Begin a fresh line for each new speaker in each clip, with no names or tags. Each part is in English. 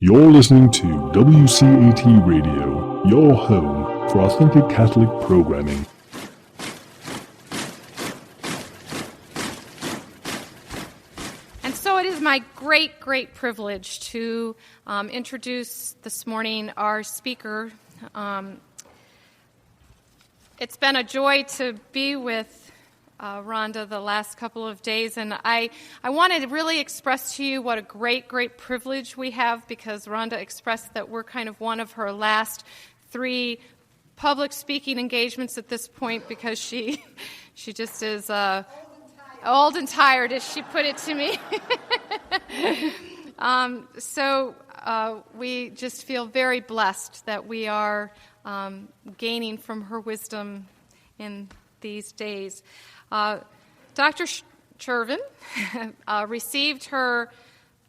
You're listening to WCAT Radio, your home for authentic Catholic programming.
And so it is my great privilege to introduce this morning our speaker. It's been a joy to be with Rhonda the last couple of days, and I wanted to really express to you what a great privilege we have, because Rhonda expressed that we're kind of one of her last 3 public speaking engagements at this point, because she just is old and tired, as she put it to me. So we just feel very blessed that we are gaining from her wisdom in these days. Dr. Chervin received her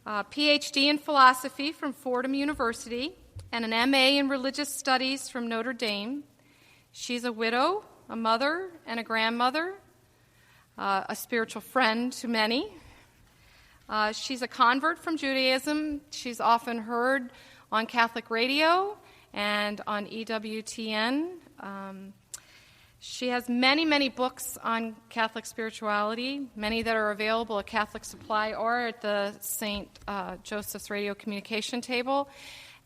PhD in philosophy from Fordham University and an MA in religious studies from Notre Dame. She's a widow, a mother, and a grandmother, a spiritual friend to many. She's a convert from Judaism. She's often heard on Catholic radio and on EWTN. She has many books on Catholic spirituality, many that are available at Catholic Supply or at the St. Joseph's Radio Communication Table.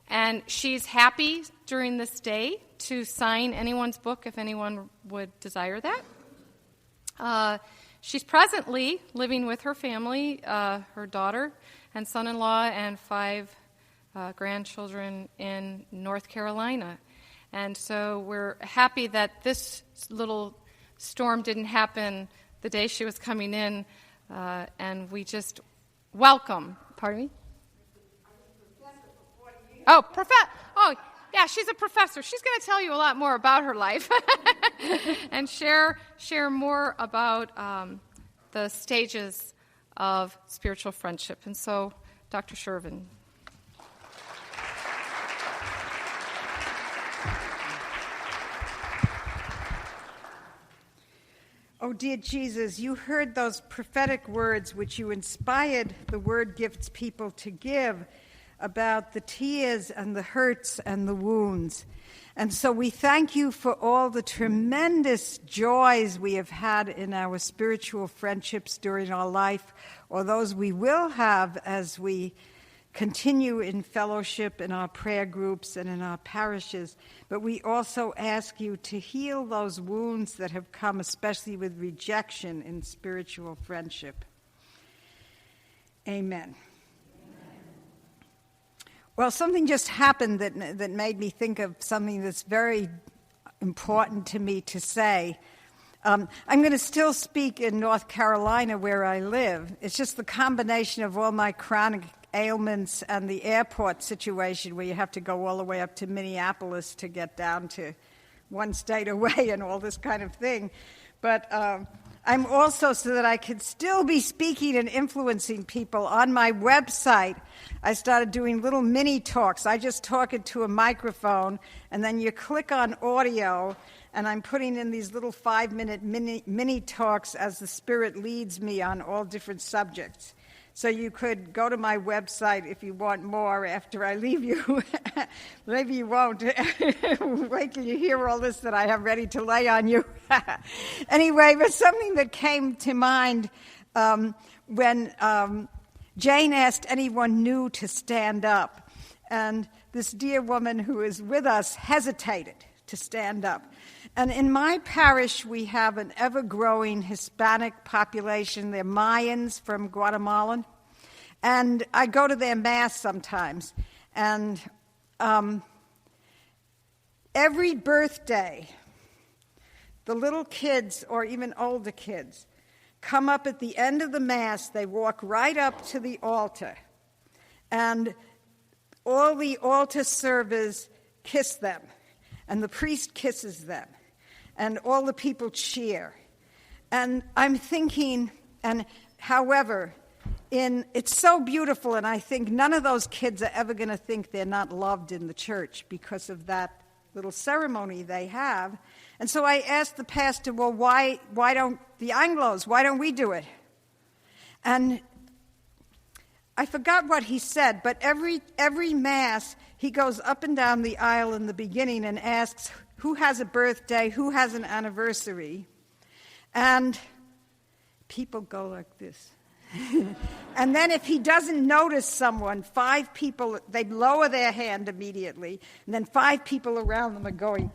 And she's happy during this day to sign anyone's book if anyone would desire that. She's presently living with her family, her daughter and son-in-law, and 5 grandchildren in North Carolina. And so we're happy that this little storm didn't happen the day she was coming in, and we just welcome. Pardon me? Oh, yeah, she's a professor. She's going to tell you a lot more about her life and share more about the stages of spiritual friendship. And so, Dr. Chervin.
Oh, dear Jesus, you heard those prophetic words which you inspired the Word Gifts people to give about the tears and the hurts and the wounds. And so we thank you for all the tremendous joys we have had in our spiritual friendships during our life, or those we will have as we continue in fellowship in our prayer groups and in our parishes. But we also ask you to heal those wounds that have come, especially with rejection in spiritual friendship. Amen. Well, something just happened that made me think of something that's very important to me to say. I'm going to still speak in North Carolina where I live. It's just the combination of all my chronic ailments and the airport situation where you have to go all the way up to Minneapolis to get down to one state away and all this kind of thing. But I'm also, so that I could still be speaking and influencing people, on my website, I started doing little mini talks. I just talk into a microphone, and then you click on audio, and I'm putting in these little 5-minute mini talks as the Spirit leads me on all different subjects. So you could go to my website if you want more after I leave you. Maybe you won't. Wait till you hear all this that I have ready to lay on you. Anyway, but something that came to mind when Jane asked anyone new to stand up. And this dear woman who is with us hesitated to stand up. And in my parish, we have an ever-growing Hispanic population. They're Mayans from Guatemala. And I go to their Mass sometimes. And every birthday, the little kids, or even older kids, come up at the end of the Mass. They walk right up to the altar. And all the altar servers kiss them. And the priest kisses them. And all the people cheer. And I'm thinking, and however, it's so beautiful, and I think none of those kids are ever going to think they're not loved in the church because of that little ceremony they have. And so I asked the pastor, well, why don't the Anglos, why don't we do it? And I forgot what he said, but every Mass, he goes up and down the aisle in the beginning and asks who has a birthday, who has an anniversary. And people go like this. And then if he doesn't notice someone, 5 people, they lower their hand immediately, and then 5 people around them are going.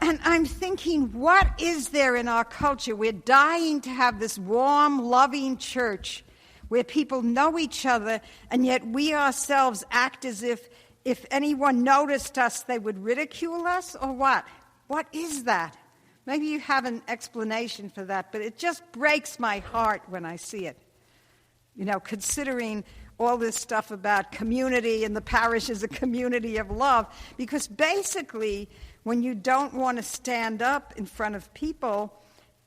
And I'm thinking, what is there in our culture? We're dying to have this warm, loving church where people know each other, and yet we ourselves act as if anyone noticed us, they would ridicule us, or what? What is that? Maybe you have an explanation for that, but it just breaks my heart when I see it. You know, considering all this stuff about community and the parish is a community of love, because basically when you don't want to stand up in front of people,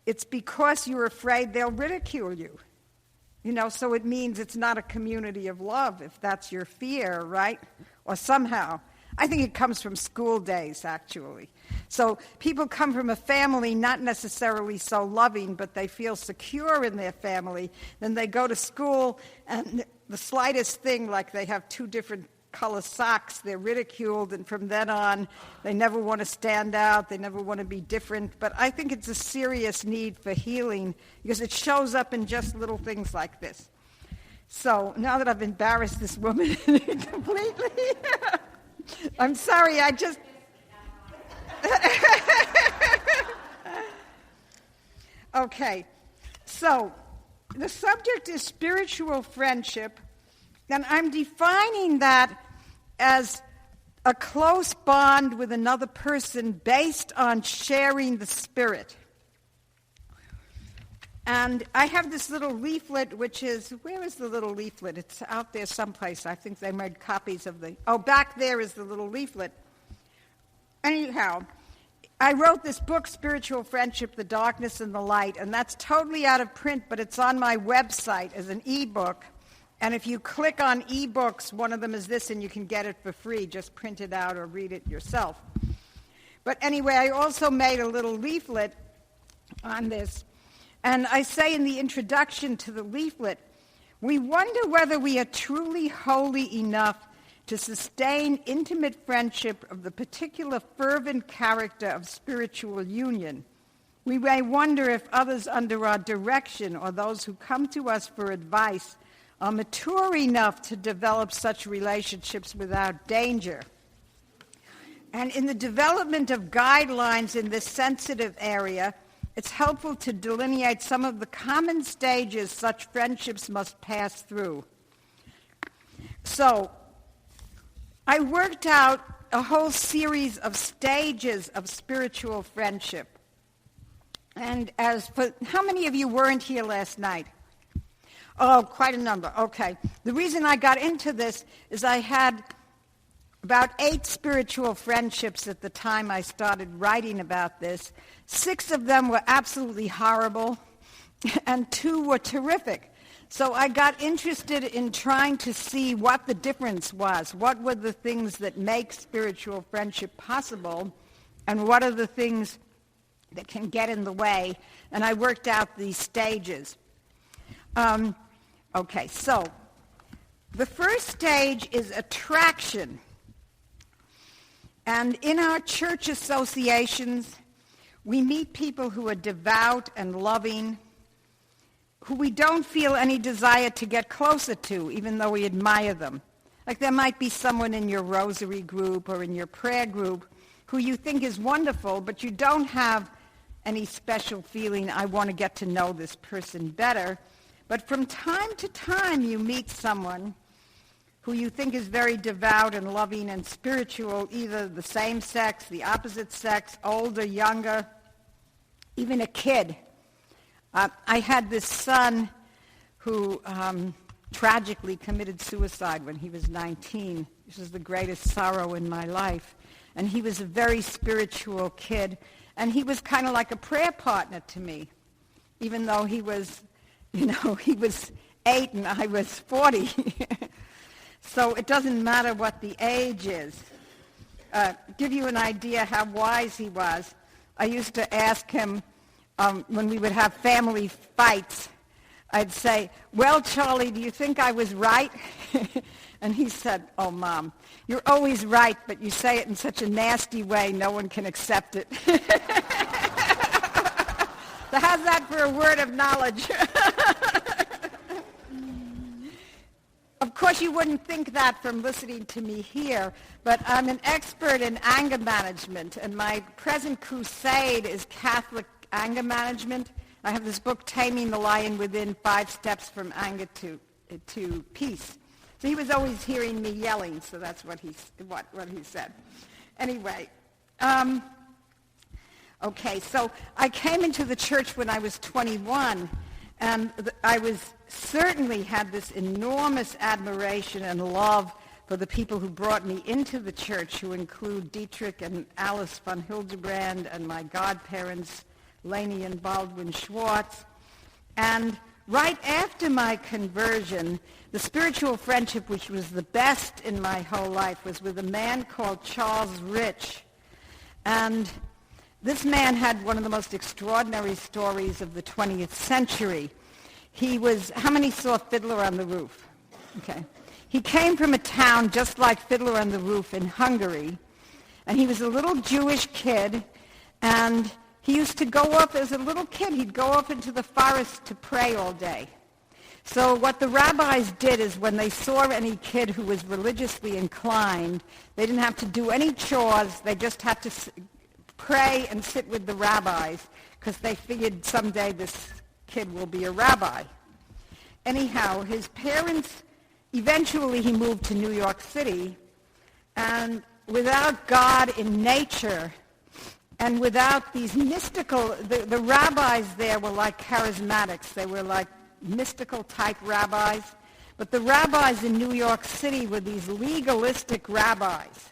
it's because you're afraid they'll ridicule you. You know, so it means it's not a community of love if that's your fear, right? Or somehow. I think it comes from school days, actually. So people come from a family not necessarily so loving, but they feel secure in their family. Then they go to school, and the slightest thing, like they have 2 different color socks, they're ridiculed, and from then on, they never want to stand out, they never want to be different. But I think it's a serious need for healing, because it shows up in just little things like this. So now that I've embarrassed this woman completely, I'm sorry, I just... Okay, so the subject is spiritual friendship, and I'm defining that as a close bond with another person based on sharing the Spirit. And I have this little leaflet, which is, where is the little leaflet? It's out there someplace. I think they made copies of back there is the little leaflet. Anyhow, I wrote this book, Spiritual Friendship, The Darkness and the Light, and that's totally out of print, but it's on my website as an e-book. And if you click on e-books, one of them is this, and you can get it for free. Just print it out or read it yourself. But anyway, I also made a little leaflet on this. And I say in the introduction to the leaflet, we wonder whether we are truly holy enough to sustain intimate friendship of the particular fervent character of spiritual union. We may wonder if others under our direction or those who come to us for advice are mature enough to develop such relationships without danger. And in the development of guidelines in this sensitive area, it's helpful to delineate some of the common stages such friendships must pass through. So, I worked out a whole series of stages of spiritual friendship. And as for, how many of you weren't here last night? Oh, quite a number. Okay. The reason I got into this is I had about 8 spiritual friendships at the time I started writing about this. 6 of them were absolutely horrible, and 2 were terrific. So I got interested in trying to see what the difference was. What were the things that make spiritual friendship possible, and what are the things that can get in the way? And I worked out these stages. Okay, so the first stage is attraction. And in our church associations, we meet people who are devout and loving, who we don't feel any desire to get closer to, even though we admire them. Like there might be someone in your rosary group or in your prayer group who you think is wonderful, but you don't have any special feeling, I want to get to know this person better. But from time to time you meet someone who you think is very devout and loving and spiritual, either the same sex, the opposite sex, older, younger, even a kid. I had this son who tragically committed suicide when he was 19. This was the greatest sorrow in my life. And he was a very spiritual kid. And he was kind of like a prayer partner to me, even though he was, he was 8 and I was 40. So it doesn't matter what the age is. Give you an idea how wise he was. I used to ask him when we would have family fights, I'd say, well, Charlie, do you think I was right? And he said, oh, Mom, you're always right, but you say it in such a nasty way, no one can accept it. So how's that for a word of knowledge? Of course, you wouldn't think that from listening to me here, but I'm an expert in anger management, and my present crusade is Catholic anger management. I have this book, Taming the Lion Within, 5 Steps from Anger to Peace. So he was always hearing me yelling, so that's what he said. Anyway, okay, so I came into the church when I was 21, and I certainly had this enormous admiration and love for the people who brought me into the church, who include Dietrich and Alice von Hildebrand and my godparents, Laney and Baldwin Schwartz. And right after my conversion, the spiritual friendship which was the best in my whole life was with a man called Charles Rich. And this man had one of the most extraordinary stories of the 20th century. How many saw Fiddler on the Roof? Okay. He came from a town just like Fiddler on the Roof in Hungary, and he was a little Jewish kid, and he used to go off as a little kid. He'd go off into the forest to pray all day. So what the rabbis did is when they saw any kid who was religiously inclined, they didn't have to do any chores. They just had to pray and sit with the rabbis because they figured someday this kid will be a rabbi. Anyhow, his parents, eventually he moved to New York City, and without God in nature and without these mystical, the rabbis there were like charismatics. They were like mystical type rabbis. But the rabbis in New York City were these legalistic rabbis.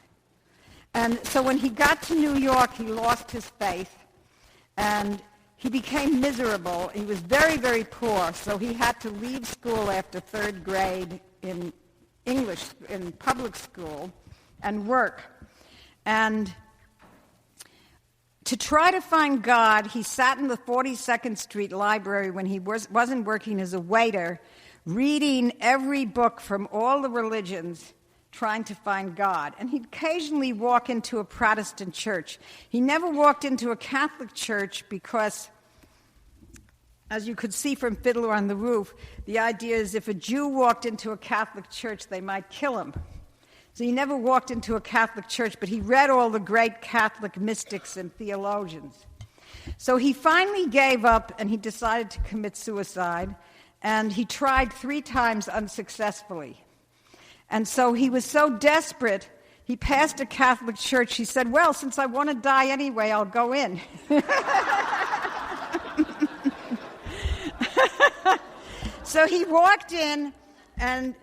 And so when he got to New York, he lost his faith, and he became miserable. He was very, very poor, so he had to leave school after 3rd grade in English, in public school, and work. And to try to find God, he sat in the 42nd Street Library when he wasn't working as a waiter, reading every book from all the religions, trying to find God. And he'd occasionally walk into a Protestant church. He never walked into a Catholic church because, as you could see from Fiddler on the Roof, the idea is if a Jew walked into a Catholic church, they might kill him. So he never walked into a Catholic church, but he read all the great Catholic mystics and theologians. So he finally gave up, and he decided to commit suicide, and he tried 3 times unsuccessfully. And so he was so desperate, he passed a Catholic church. He said, well, since I want to die anyway, I'll go in. So he walked in, and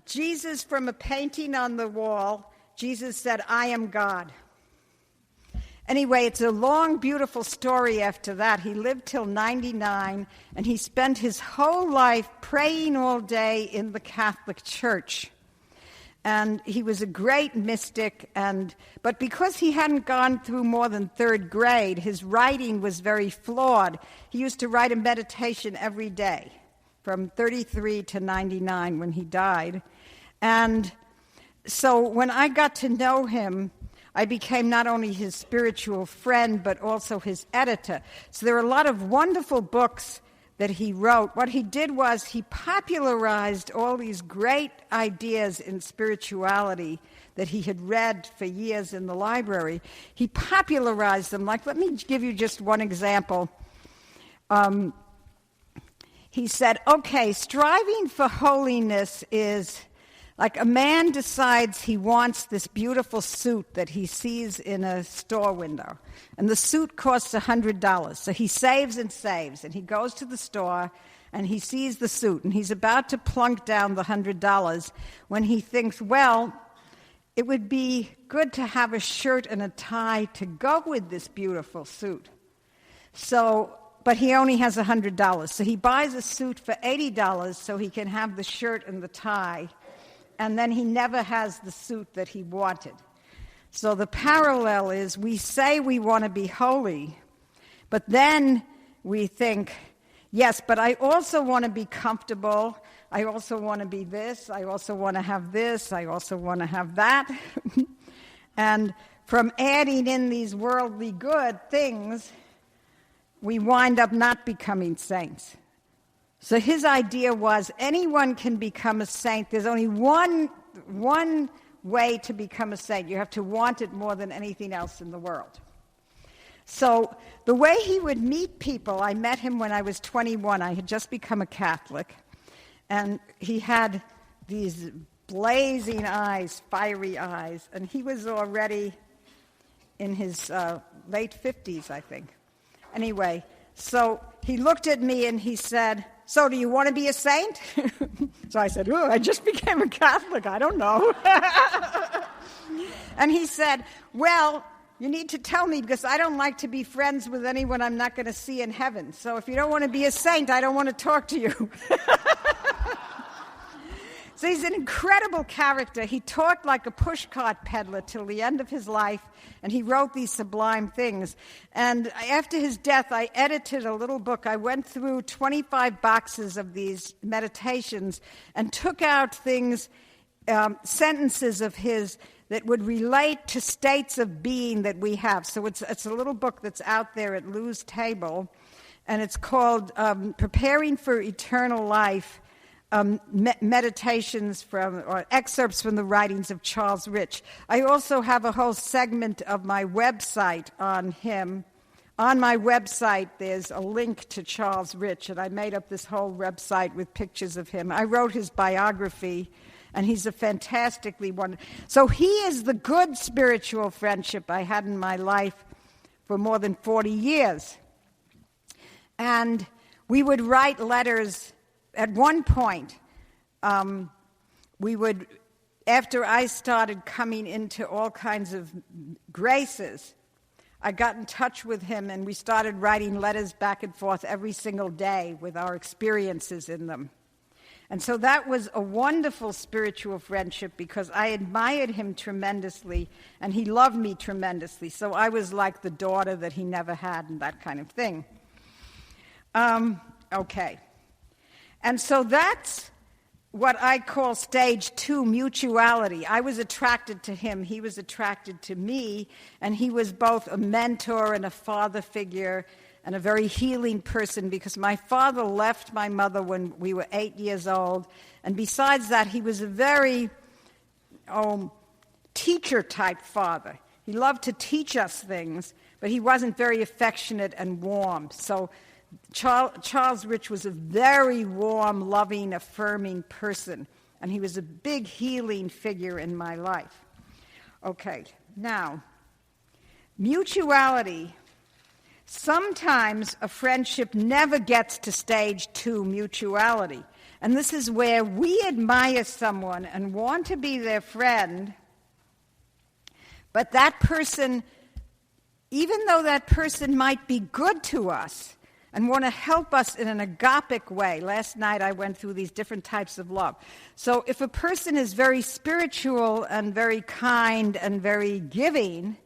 Jesus, from a painting on the wall, Jesus said, I am God. Anyway, it's a long, beautiful story after that. He lived till 99, and he spent his whole life praying all day in the Catholic Church. And he was a great mystic, but because he hadn't gone through more than 3rd grade, his writing was very flawed. He used to write a meditation every day, from 33 to 99 when he died. And so when I got to know him, I became not only his spiritual friend, but also his editor. So there are a lot of wonderful books that he wrote. What he did was he popularized all these great ideas in spirituality that he had read for years in the library. He popularized them. Like, let me give you just one example. He said, okay, striving for holiness is like a man decides he wants this beautiful suit that he sees in a store window, and the suit costs $100. So he saves, and he goes to the store, and he sees the suit, and he's about to plunk down the $100 when he thinks, well, it would be good to have a shirt and a tie to go with this beautiful suit. But he only has $100. So he buys a suit for $80 so he can have the shirt and the tie, and then he never has the suit that he wanted. So the parallel is we say we want to be holy, but then we think, Yes, but I also want to be comfortable. I also want to be this. I also want to have this. I also want to have that. And from adding in these worldly good things, we wind up not becoming saints. So his idea was anyone can become a saint. There's only one way to become a saint. You have to want it more than anything else in the world. So the way he would meet people, I met him when I was 21. I had just become a Catholic. And he had these blazing eyes, fiery eyes. And he was already in his late 50s, I think. Anyway, so he looked at me and he said, "So do you want to be a saint?" So I said, "Oh, I just became a Catholic. I don't know." And he said, "Well, you need to tell me because I don't like to be friends with anyone I'm not going to see in heaven. So if you don't want to be a saint, I don't want to talk to you." So he's an incredible character. He talked like a pushcart peddler till the end of his life, and he wrote these sublime things. And after his death, I edited a little book. I went through 25 boxes of these meditations and took out things, sentences of his that would relate to states of being that we have. So it's a little book that's out there at Lou's table, and it's called Preparing for Eternal Life, meditations from, or excerpts from the writings of Charles Rich. I also have a whole segment of my website on him. On my website, there's a link to Charles Rich, and I made up this whole website with pictures of him. I wrote his biography, and he's a fantastically wonderful. So he is the good spiritual friendship I had in my life for more than 40 years. And we would write letters. At one point, we would, after I started coming into all kinds of graces, I got in touch with him and we started writing letters back and forth every single day with our experiences in them. And so that was a wonderful spiritual friendship because I admired him tremendously and he loved me tremendously. So I was like the daughter that he never had and that kind of thing. Okay. And so that's what I call stage 2, mutuality. I was attracted to him, he was attracted to me, and he was both a mentor and a father figure and a very healing person because my father left my mother when we were 8 years old. And besides that, he was a very teacher-type father. He loved to teach us things, but he wasn't very affectionate and warm. So Charles Rich was a very warm, loving, affirming person, and he was a big healing figure in my life. Okay, now, mutuality. Sometimes a friendship never gets to stage 2, mutuality, and this is where we admire someone and want to be their friend, but that person, even though that person might be good to us, and want to help us in an agapic way. Last night I went through these different types of love. So if a person is very spiritual and very kind and very giving,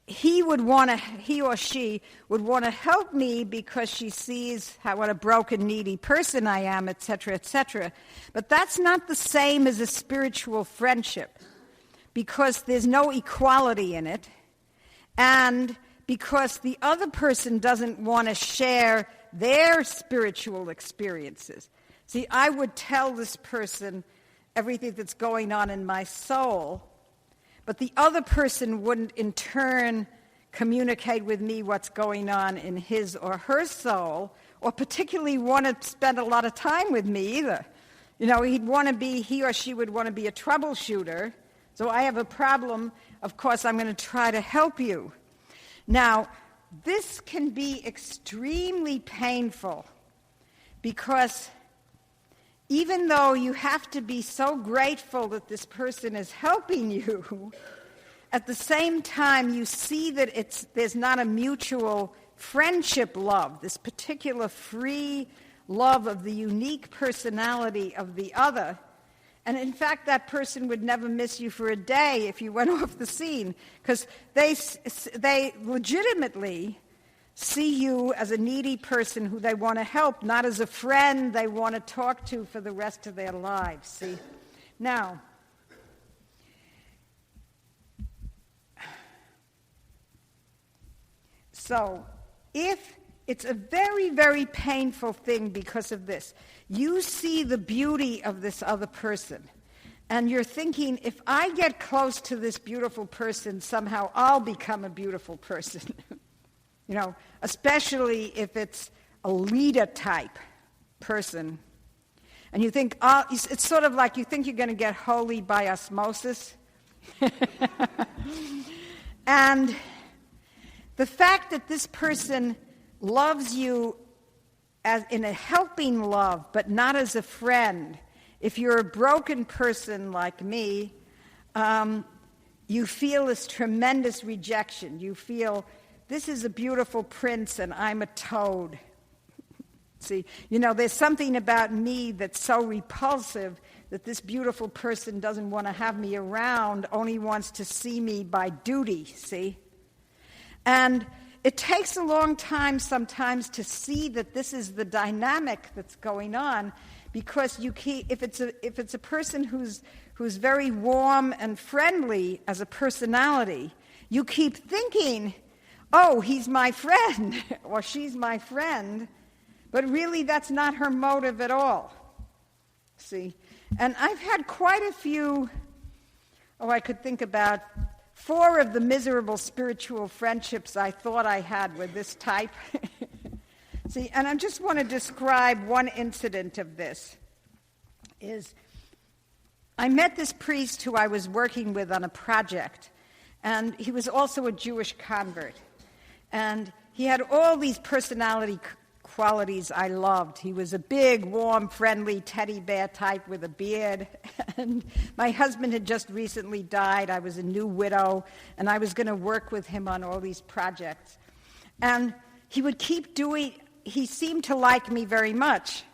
he or she would want to help me because she sees what a broken, needy person I am, etc., etc. But that's not the same as a spiritual friendship because there's no equality in it, and because the other person doesn't want to share their spiritual experiences. See, I would tell this person everything that's going on in my soul, but the other person wouldn't in turn communicate with me what's going on in his or her soul, or particularly want to spend a lot of time with me either. You know, he or she would want to be a troubleshooter. So I have a problem, of course I'm going to try to help you. Now, this can be extremely painful because even though you have to be so grateful that this person is helping you, at the same time you see that there's not a mutual friendship love, this particular free love of the unique personality of the other. And in fact, that person would never miss you for a day if you went off the scene, because they legitimately see you as a needy person who they want to help, not as a friend they want to talk to for the rest of their lives, see? Now, so if it's a very, very painful thing because of this, you see the beauty of this other person, and you're thinking, if I get close to this beautiful person, somehow I'll become a beautiful person. Especially if it's a leader type person. And you think, it's sort of like you think you're going to get holy by osmosis. And the fact that this person loves you as in a helping love, but not as a friend. If you're a broken person like me, you feel this tremendous rejection. You feel, this is a beautiful prince and I'm a toad. See, there's something about me that's so repulsive that this beautiful person doesn't want to have me around, only wants to see me by duty, see? And it takes a long time sometimes to see that this is the dynamic that's going on, because if it's a person who's very warm and friendly as a personality, you keep thinking, oh, he's my friend or she's my friend, but really that's not her motive at all. See? And I've had quite a few, I could think about 4 of the miserable spiritual friendships I thought I had were this type. See, and I just want to describe one incident of this. I met this priest who I was working with on a project, and he was also a Jewish convert. And he had all these personality qualities I loved. He was a big, warm, friendly teddy bear type with a beard. And my husband had just recently died. I was a new widow, and I was going to work with him on all these projects. And he would keep he seemed to like me very much.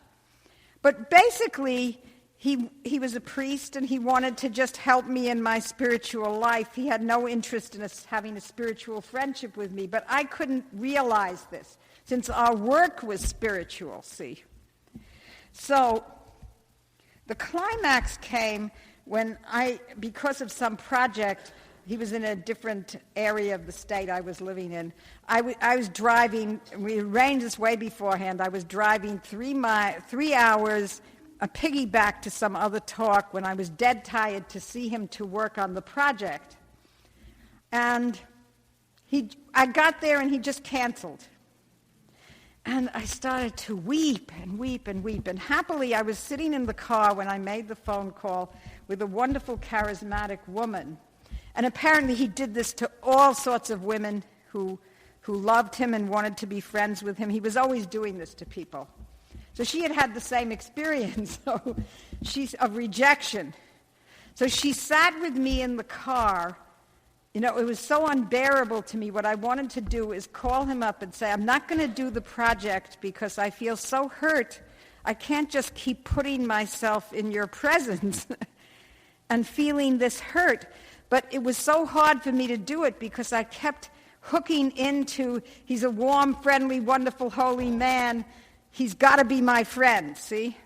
But basically, he was a priest, and he wanted to just help me in my spiritual life. He had no interest in us having a spiritual friendship with me, but I couldn't realize this, since our work was spiritual, see. So the climax came when because of some project, he was in a different area of the state I was living in. I was driving, we arranged this way beforehand, I was driving 3 hours, a piggyback to some other talk when I was dead tired to see him to work on the project. And I got there and he just canceled. And I started to weep and weep and weep. And happily, I was sitting in the car when I made the phone call with a wonderful, charismatic woman. And apparently he did this to all sorts of women who loved him and wanted to be friends with him. He was always doing this to people. So she had the same experience of rejection. So she sat with me in the car. It was so unbearable to me. What I wanted to do is call him up and say, I'm not going to do the project because I feel so hurt. I can't just keep putting myself in your presence and feeling this hurt. But it was so hard for me to do it because I kept hooking into, he's a warm, friendly, wonderful, holy man. He's got to be my friend, see?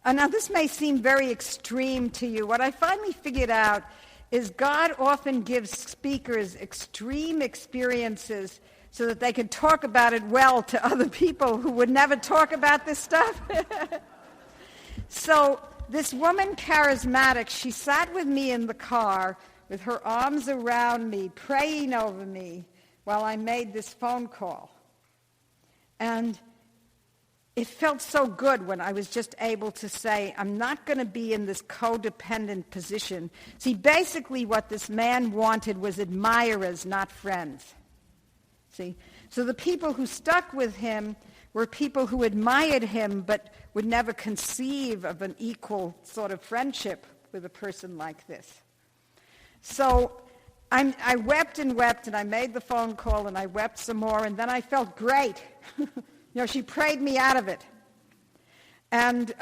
Now, this may seem very extreme to you. What I finally figured out is God often gives speakers extreme experiences so that they can talk about it well to other people who would never talk about this stuff. So this woman, charismatic, she sat with me in the car with her arms around me, praying over me while I made this phone call. And it felt so good when I was just able to say, I'm not going to be in this codependent position. See, basically what this man wanted was admirers, not friends. See? So the people who stuck with him were people who admired him but would never conceive of an equal sort of friendship with a person like this. So I wept and wept, and I made the phone call, and I wept some more, and then I felt great. She prayed me out of it. And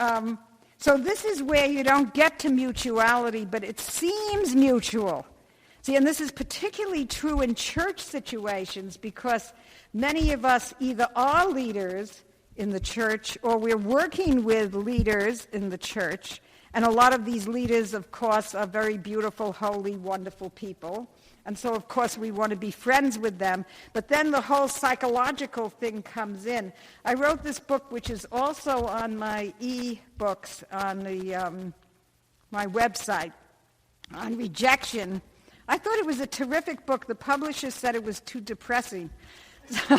so this is where you don't get to mutuality, but it seems mutual. See, and this is particularly true in church situations because many of us either are leaders in the church or we're working with leaders in the church. And a lot of these leaders, of course, are very beautiful, holy, wonderful people. And so, of course, we want to be friends with them. But then the whole psychological thing comes in. I wrote this book, which is also on my e-books on my website, on rejection. I thought it was a terrific book. The publisher said it was too depressing. So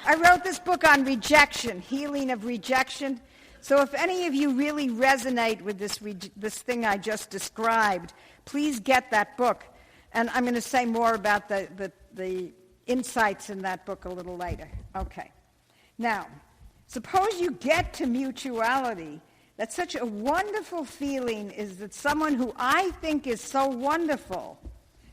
I wrote this book on rejection, healing of rejection. So if any of you really resonate with this thing I just described, please get that book. And I'm going to say more about the insights in that book a little later. Okay. Now, suppose you get to mutuality. That's such a wonderful feeling is that someone who I think is so wonderful,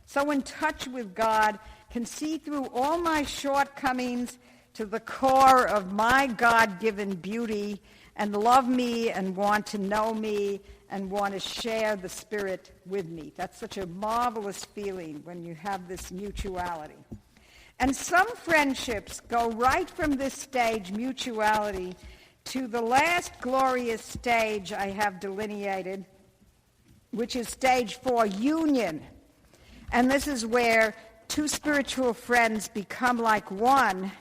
so in touch with God, can see through all my shortcomings to the core of my God-given beauty and love me and want to know me and want to share the Spirit with me. That's such a marvelous feeling when you have this mutuality. And some friendships go right from this stage, mutuality, to the last glorious stage I have delineated, which is stage 4, union. And this is where two spiritual friends become like one,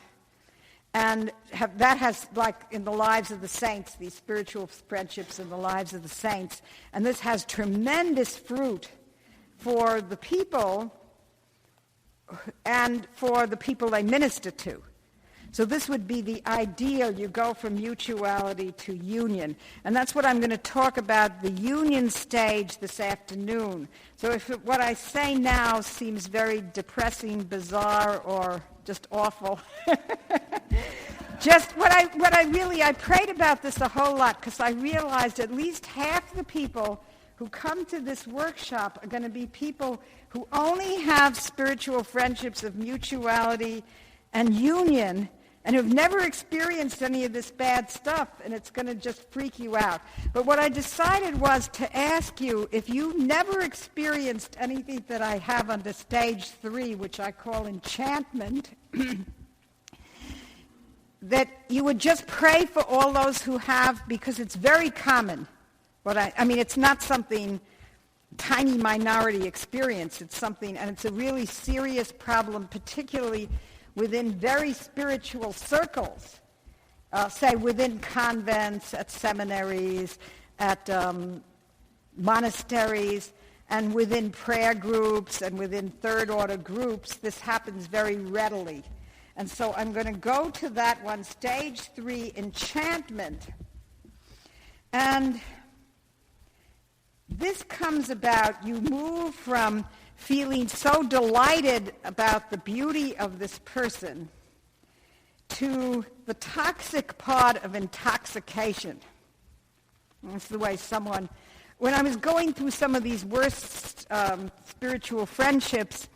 and that has, like in the lives of the saints, these spiritual friendships in the lives of the saints, and this has tremendous fruit for the people and for the people they minister to. So this would be the ideal. You go from mutuality to union. And that's what I'm going to talk about, the union stage this afternoon. So if what I say now seems very depressing, bizarre, or just awful, just I prayed about this a whole lot because I realized at least half the people who come to this workshop are going to be people who only have spiritual friendships of mutuality and union and who've never experienced any of this bad stuff, and it's going to just freak you out. But what I decided was to ask you, if you've never experienced anything that I have under stage 3, which I call enchantment, that you would just pray for all those who have, because it's very common. I mean, it's not something tiny minority experience. It's something, and it's a really serious problem, particularly within very spiritual circles, say within convents, at seminaries, at monasteries, and within prayer groups and within third-order groups. This happens very readily. And so I'm going to go to that one, stage 3, enchantment. And this comes about, you move from feeling so delighted about the beauty of this person to the toxic part of intoxication. That's the way when I was going through some of these worst spiritual friendships,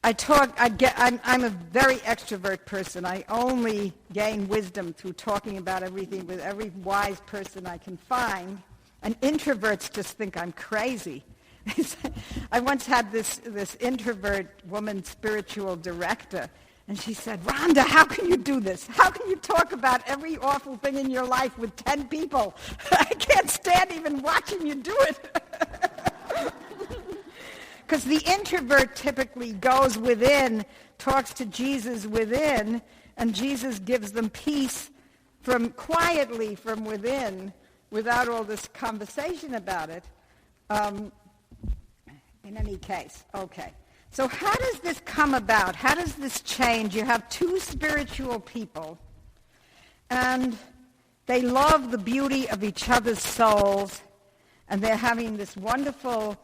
I'm a very extrovert person. I only gain wisdom through talking about everything with every wise person I can find. And introverts just think I'm crazy. I once had this introvert woman spiritual director, and she said, "Rhonda, how can you do this? How can you talk about every awful thing in your life with 10 people? I can't stand even watching you do it." Because the introvert typically goes within, talks to Jesus within, and Jesus gives them peace quietly from within without all this conversation about it. In any case, okay. So how does this come about? How does this change? You have two spiritual people, and they love the beauty of each other's souls, and they're having this wonderful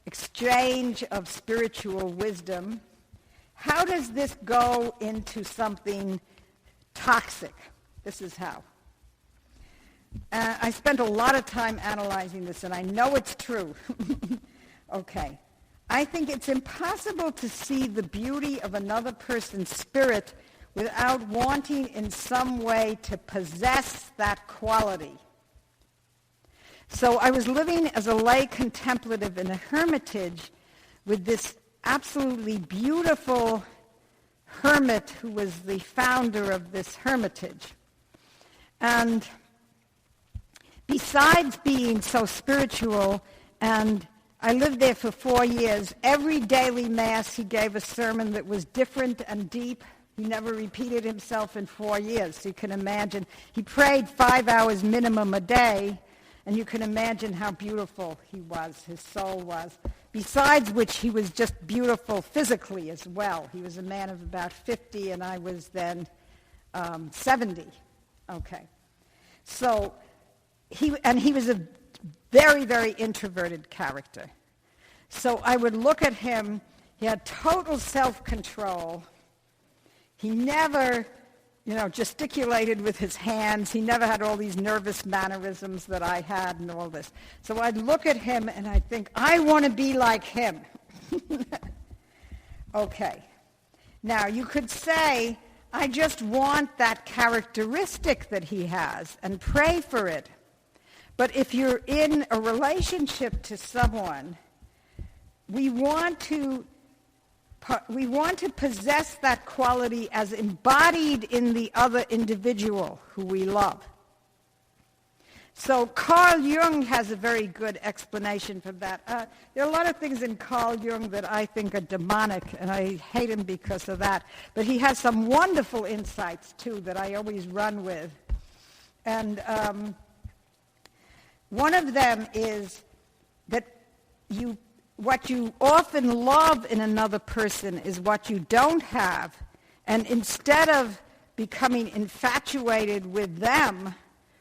exchange of spiritual wisdom. How does this go into something toxic? This is how. I spent a lot of time analyzing this, and I know it's true. Okay. I think it's impossible to see the beauty of another person's spirit without wanting in some way to possess that quality. So I was living as a lay contemplative in a hermitage with this absolutely beautiful hermit who was the founder of this hermitage. And besides being so spiritual, and I lived there for 4 years, every daily Mass he gave a sermon that was different and deep. He never repeated himself in 4 years. So you can imagine. He prayed 5 hours minimum a day, and you can imagine how beautiful he was, his soul was. Besides which, he was just beautiful physically as well. He was a man of about 50, and I was then 70. Okay. So he was a very, very introverted character. So I would look at him. He had total self-control. He never, gesticulated with his hands. He never had all these nervous mannerisms that I had and all this. So I'd look at him and I'd think, I want to be like him. Okay. Now, you could say, I just want that characteristic that he has and pray for it. But if you're in a relationship to someone, we want to possess that quality as embodied in the other individual who we love. So Carl Jung has a very good explanation for that. There are a lot of things in Carl Jung that I think are demonic, and I hate him because of that. But he has some wonderful insights, too, that I always run with. And one of them is that what you often love in another person is what you don't have. And instead of becoming infatuated with them,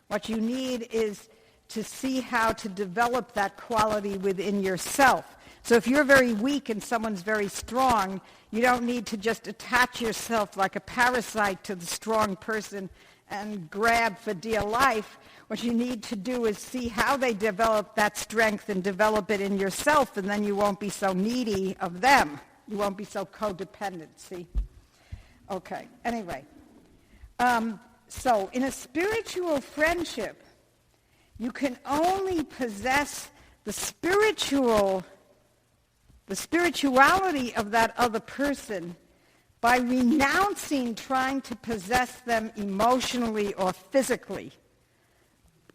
what you need is to see how to develop that quality within yourself. So if you're very weak and someone's very strong, you don't need to just attach yourself like a parasite to the strong person and grab for dear life. What you need to do is see how they develop that strength and develop it in yourself, and then you won't be so needy of them. You won't be so codependent, see? Okay, anyway. So in a spiritual friendship, you can only possess the spirituality of that other person by renouncing trying to possess them emotionally or physically.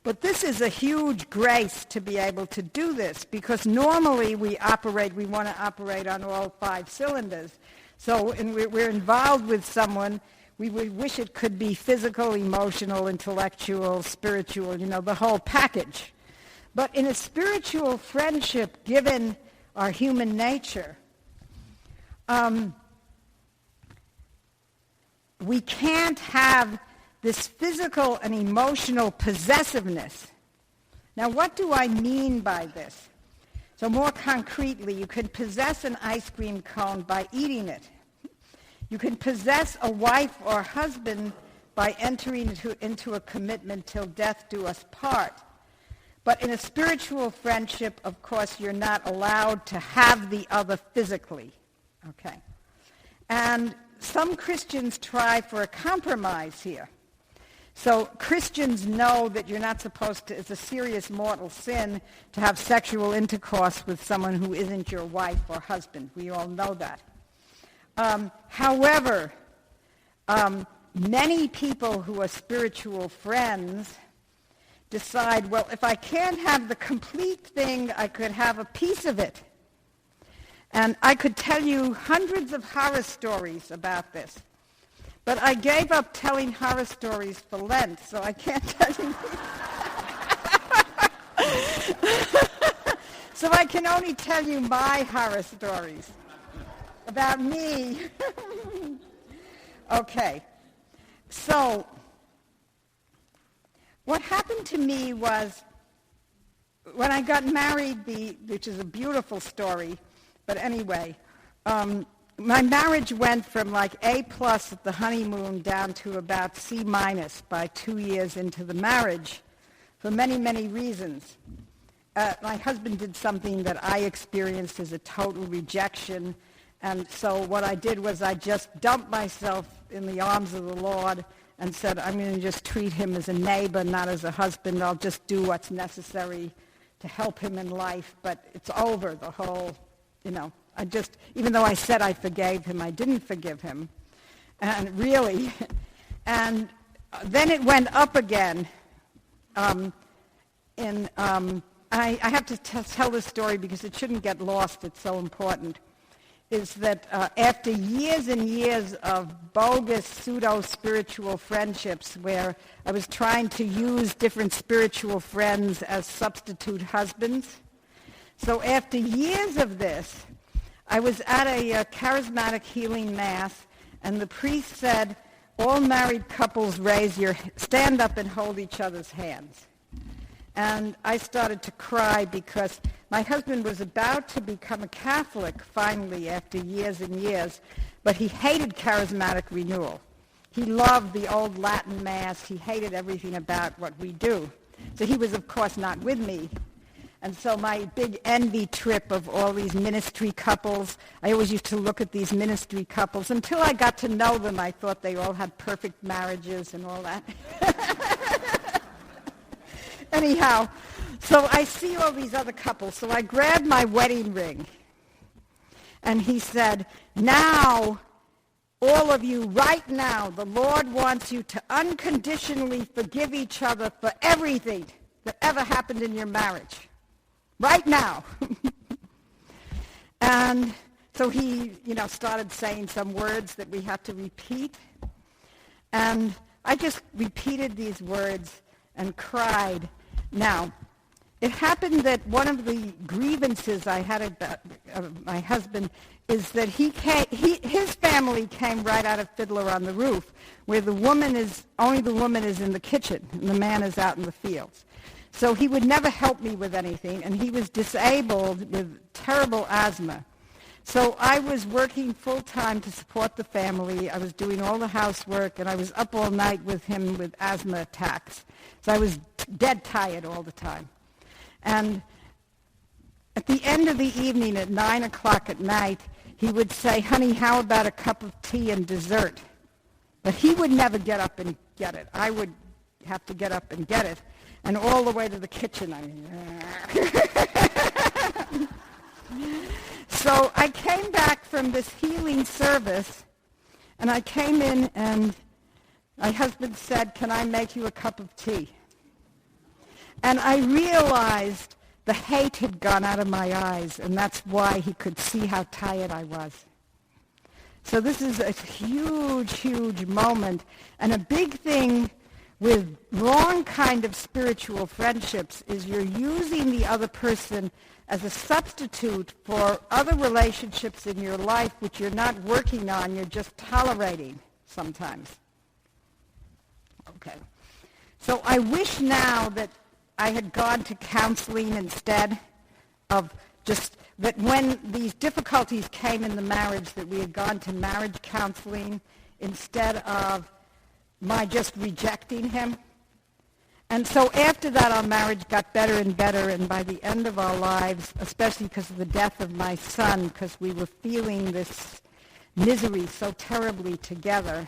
But this is a huge grace to be able to do this, because normally we want to operate on all 5 cylinders. So we're involved with someone, we would wish it could be physical, emotional, intellectual, spiritual, the whole package. But in a spiritual friendship, given our human nature, we can't have this physical and emotional possessiveness. Now, what do I mean by this? So more concretely, you can possess an ice cream cone by eating it. You can possess a wife or husband by entering into a commitment till death do us part. But in a spiritual friendship, of course, you're not allowed to have the other physically. Okay. And some Christians try for a compromise here. So Christians know that you're not supposed to, it's a serious mortal sin to have sexual intercourse with someone who isn't your wife or husband. We all know that. However, many people who are spiritual friends decide, well, if I can't have the complete thing, I could have a piece of it. And I could tell you hundreds of horror stories about this. But I gave up telling horror stories for Lent, so I can't tell you. So I can only tell you my horror stories about me. Okay. So what happened to me was when I got married, which is a beautiful story, but anyway, my marriage went from like A+ at the honeymoon down to about C- by 2 years into the marriage for many, many reasons. My husband did something that I experienced as a total rejection, and so what I did was I just dumped myself in the arms of the Lord and said, I'm going to just treat him as a neighbor, not as a husband. I'll just do what's necessary to help him in life, but it's over, the whole, even though I said I forgave him, I didn't forgive him. And really, and then it went up again. I have to tell this story because it shouldn't get lost. It's so important. Is that after years and years of bogus pseudo-spiritual friendships where I was trying to use different spiritual friends as substitute husbands, so after years of this, I was at a charismatic healing mass, and the priest said, all married couples stand up and hold each other's hands. And I started to cry because my husband was about to become a Catholic finally after years and years, but he hated charismatic renewal. He loved the old Latin Mass. He hated everything about what we do. So he was, of course, not with me. And so my big envy trip of all these ministry couples, I always used to look at these ministry couples. Until I got to know them, I thought they all had perfect marriages and all that. Anyhow, so I see all these other couples. So I grabbed my wedding ring. And he said, now, all of you, right now, the Lord wants you to unconditionally forgive each other for everything that ever happened in your marriage. Right now. And so he, started saying some words that we had to repeat. And I just repeated these words and cried. Now, it happened that one of the grievances I had about my husband is that his family came right out of Fiddler on the Roof, where only the woman is in the kitchen and the man is out in the fields. So he would never help me with anything, and he was disabled with terrible asthma. So I was working full-time to support the family. I was doing all the housework, and I was up all night with him with asthma attacks. So I was dead tired all the time. And at the end of the evening, at 9 o'clock at night, he would say, honey, how about a cup of tea and dessert? But he would never get up and get it. I would have to get up and get it. And all the way to the kitchen. So I came back from this healing service, and I came in, and my husband said, can I make you a cup of tea? And I realized the hate had gone out of my eyes, and that's why he could see how tired I was. So this is a huge, huge moment, and a big thing with wrong kind of spiritual friendships is you're using the other person as a substitute for other relationships in your life which you're not working on, you're just tolerating sometimes. Okay. So I wish now that I had gone to counseling instead of just that when these difficulties came in the marriage, that we had gone to marriage counseling instead of my just rejecting him. And so after that, our marriage got better and better, and by the end of our lives, especially because of the death of my son, because we were feeling this misery so terribly together,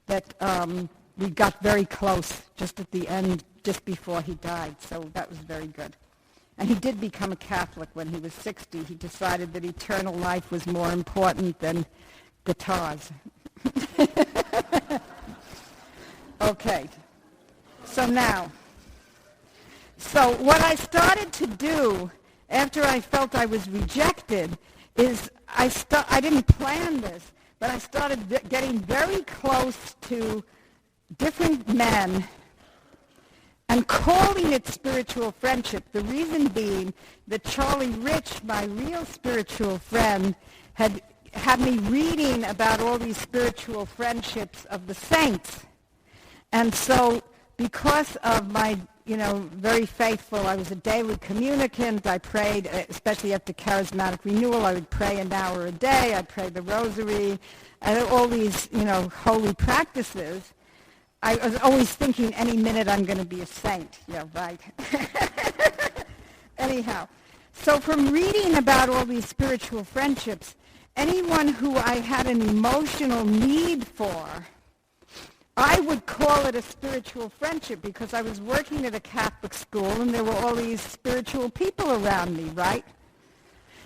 that we got very close just at the end, just before he died. So that was very good. And he did become a Catholic when he was 60. He decided that eternal life was more important than guitars. Okay, so what I started to do after I felt I was rejected is I didn't plan this, but I started getting very close to different men and calling it spiritual friendship. The reason being that Charlie Rich, my real spiritual friend, had me reading about all these spiritual friendships of the saints. And so because of my, very faithful, I was a daily communicant. I prayed, especially after charismatic renewal, I would pray an hour a day. I'd pray the rosary, and all these, holy practices. I was always thinking any minute I'm going to be a saint. Yeah, right. Anyhow, so from reading about all these spiritual friendships, anyone who I had an emotional need for I would call it a spiritual friendship because I was working at a Catholic school and there were all these spiritual people around me, right?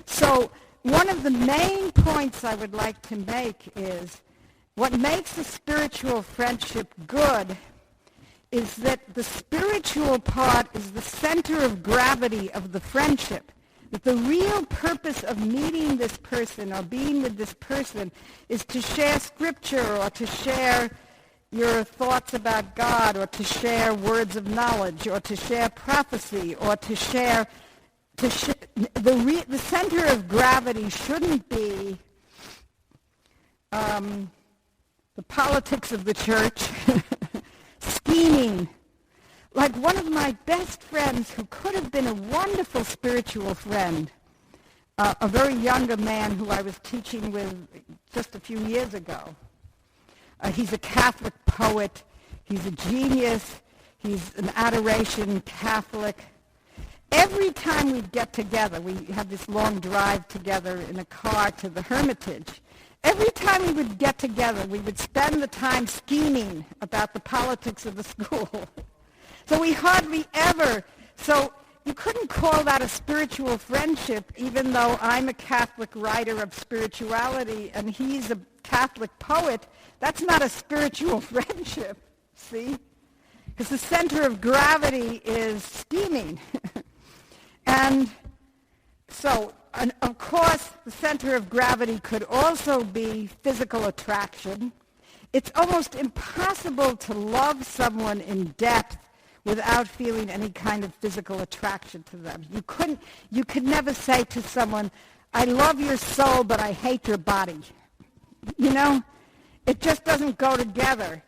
So one of the main points I would like to make is what makes a spiritual friendship good is that the spiritual part is the center of gravity of the friendship. That the real purpose of meeting this person or being with this person is to share scripture or to share your thoughts about God or to share words of knowledge or to share prophecy or to share the center of gravity shouldn't be the politics of the church, scheming. Like one of my best friends who could have been a wonderful spiritual friend, a very younger man who I was teaching with just a few years ago. He's a Catholic poet. He's a genius. He's an adoration Catholic. Every time we'd get together, we had this long drive together in a car to the Hermitage. Every time we would get together, we would spend the time scheming about the politics of the school. So we hardly ever, so you couldn't call that a spiritual friendship, even though I'm a Catholic writer of spirituality and he's a Catholic poet. That's not a spiritual friendship, see? Because the center of gravity is scheming. And so, and of course, the center of gravity could also be physical attraction. It's almost impossible to love someone in depth without feeling any kind of physical attraction to them. You could never say to someone, I love your soul, but I hate your body. You know, it just doesn't go together.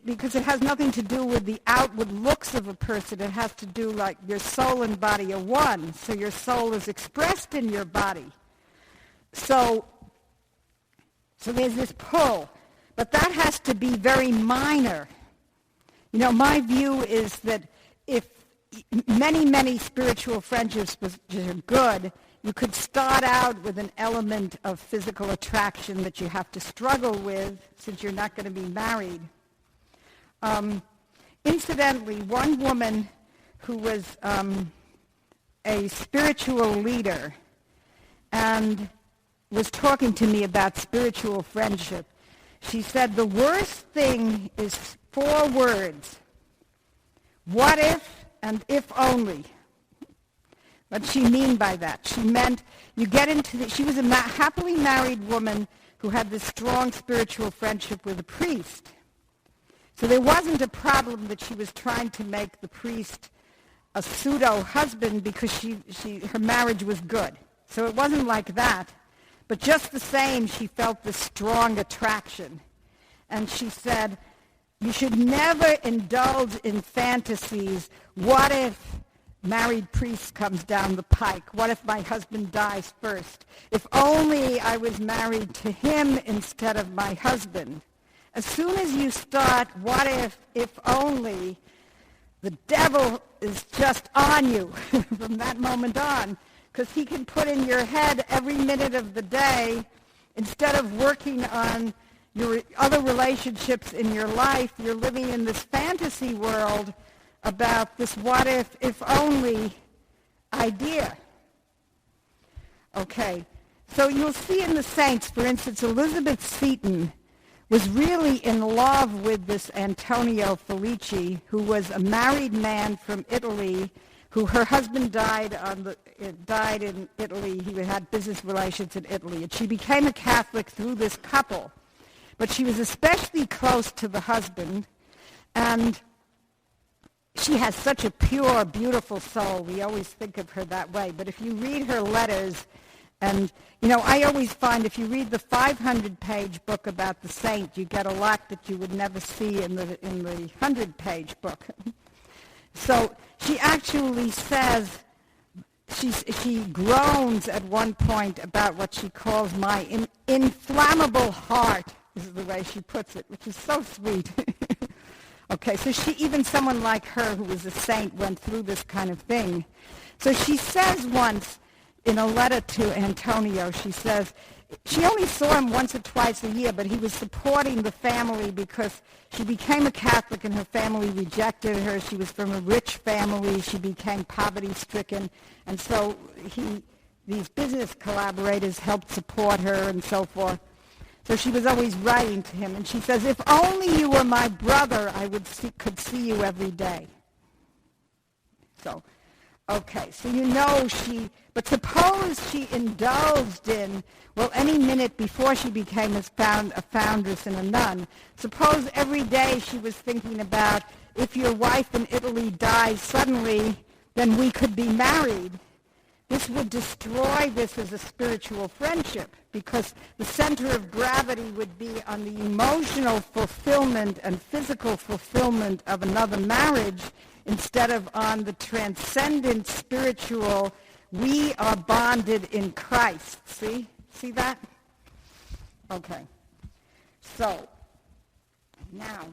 Because it has nothing to do with the outward looks of a person. It has to do like your soul and body are one. So your soul is expressed in your body. So there's this pull. But that has to be very minor. You know, my view is that if many spiritual friendships are good, you could start out with an element of physical attraction that you have to struggle with since you're not going to be married. Incidentally, one woman who was a spiritual leader and was talking to me about spiritual friendship, she said the worst thing is 4 words. What if and if only. What did she mean by that? She meant you get into she was a happily married woman who had this strong spiritual friendship with a priest. So there wasn't a problem that she was trying to make the priest a pseudo-husband because her marriage was good. So it wasn't like that. But just the same, she felt this strong attraction. And she said, you should never indulge in fantasies. What if married priest comes down the pike? What if my husband dies first? If only I was married to him instead of my husband. As soon as you start, what if only, the devil is just on you from that moment on, because he can put in your head every minute of the day, instead of working on your other relationships in your life, you're living in this fantasy world about this what if only idea. Okay, so you'll see in the saints, for instance, Elizabeth Seton was really in love with this Antonio Felici, who was a married man from Italy, who her husband died in Italy. He had business relations in Italy. And she became a Catholic through this couple. But she was especially close to the husband. And she has such a pure, beautiful soul. We always think of her that way. But if you read her letters, and, you know, I always find if you read the 500-page book about the saint, you get a lot that you would never see in the 100-page book. So she actually says, she groans at one point about what she calls my inflammable heart, is the way she puts it, which is so sweet. Okay, so even someone like her who was a saint went through this kind of thing. So she says once, in a letter to Antonio, she says, she only saw him once or twice a year, but he was supporting the family because she became a Catholic and her family rejected her. She was from a rich family. She became poverty-stricken. And so these business collaborators helped support her and so forth. So she was always writing to him. And she says, if only you were my brother, I could see you every day. So, okay, so you know but suppose she indulged in, well, any minute before she became a foundress and a nun, suppose every day she was thinking about, if your wife in Italy dies suddenly, then we could be married. This would destroy this as a spiritual friendship because the center of gravity would be on the emotional fulfillment and physical fulfillment of another marriage instead of on the transcendent spiritual, we are bonded in Christ. See that? Okay. So, now,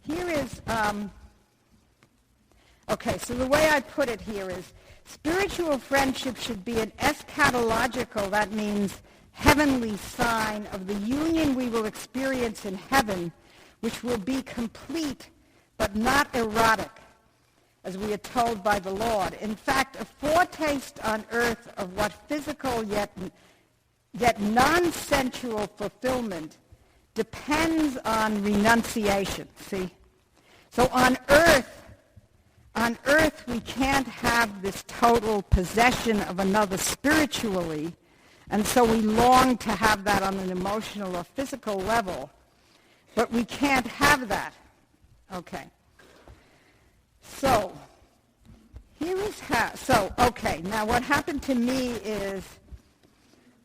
here is, okay, so the way I put it here is, spiritual friendship should be an eschatological, that means heavenly sign of the union we will experience in heaven, which will be complete but not erotic, as we are told by the Lord. In fact, a foretaste on earth of what physical yet non-sensual fulfillment depends on renunciation, see? So on earth we can't have this total possession of another spiritually, and so we long to have that on an emotional or physical level, but we can't have that. Okay. So, here is how, now what happened to me is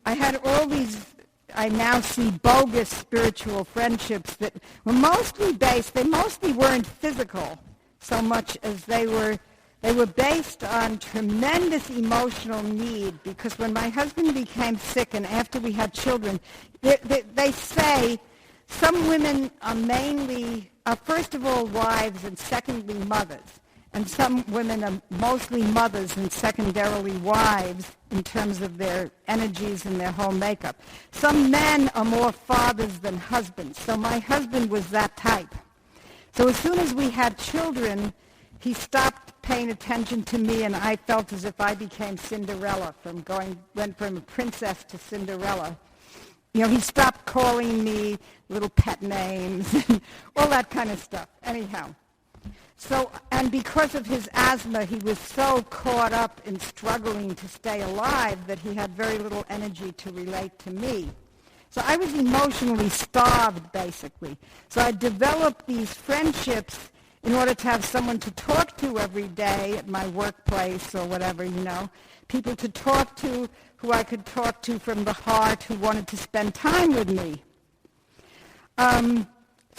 I had all these, I now see bogus spiritual friendships that were mostly based, they mostly weren't physical so much as they were based on tremendous emotional need, because when my husband became sick and after we had children, they say some women are mainly, first of all, wives and secondly, mothers. And some women are mostly mothers and secondarily wives in terms of their energies and their whole makeup. Some men are more fathers than husbands. So my husband was that type. So as soon as we had children, he stopped paying attention to me, and I felt as if I became Cinderella, went from a princess to Cinderella. You know, he stopped calling me little pet names and all that kind of stuff. Anyhow. So, and because of his asthma, he was so caught up in struggling to stay alive that he had very little energy to relate to me. So I was emotionally starved, basically. So I developed these friendships in order to have someone to talk to every day at my workplace or whatever, you know, people to talk to who I could talk to from the heart who wanted to spend time with me.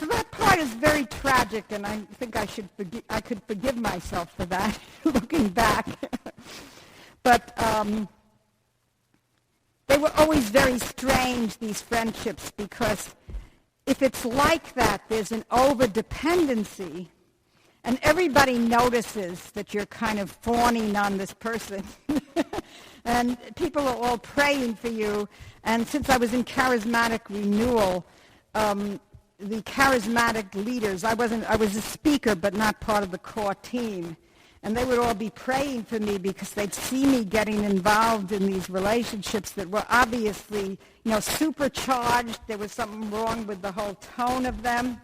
So that part is very tragic, and I think I could forgive myself for that, looking back. But they were always very strange, these friendships, because if it's like that, there's an over-dependency, and everybody notices that you're kind of fawning on this person. And people are all praying for you. And since I was in charismatic renewal, the charismatic leaders, I was a speaker but not part of the core team, and they would all be praying for me because they'd see me getting involved in these relationships that were obviously, you know, supercharged. There was something wrong with the whole tone of them.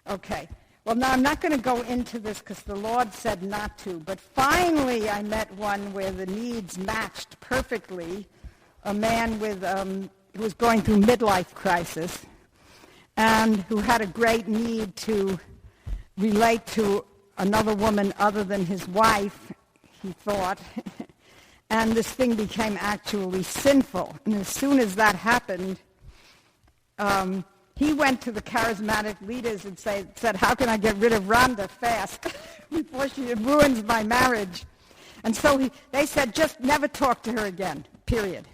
Okay. Well, now I'm not going to go into this because the Lord said not to, but finally I met one where the needs matched perfectly, a man with who was going through midlife crisis, and who had a great need to relate to another woman other than his wife, he thought. And this thing became actually sinful. And as soon as that happened, he went to the charismatic leaders and said, how can I get rid of Rhonda fast before she ruins my marriage? And so they said, just never talk to her again, period.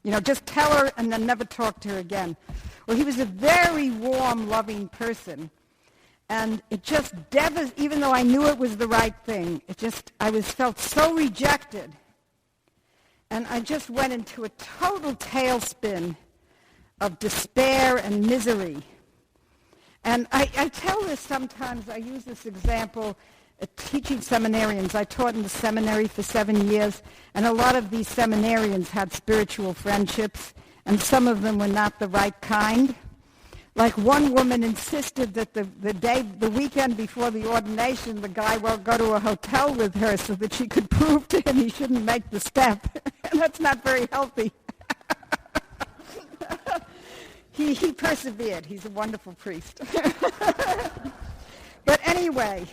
You know, just tell her and then never talk to her again. Well, he was a very warm, loving person. And it just even though I knew it was the right thing, felt so rejected. And I just went into a total tailspin of despair and misery. And I tell this sometimes, I use this example teaching seminarians. I taught in the seminary for 7 years, and a lot of these seminarians had spiritual friendships, and some of them were not the right kind. Like one woman insisted that the weekend before the ordination, the guy will go to a hotel with her so that she could prove to him he shouldn't make the step. And that's not very healthy. He persevered. He's a wonderful priest. But anyway,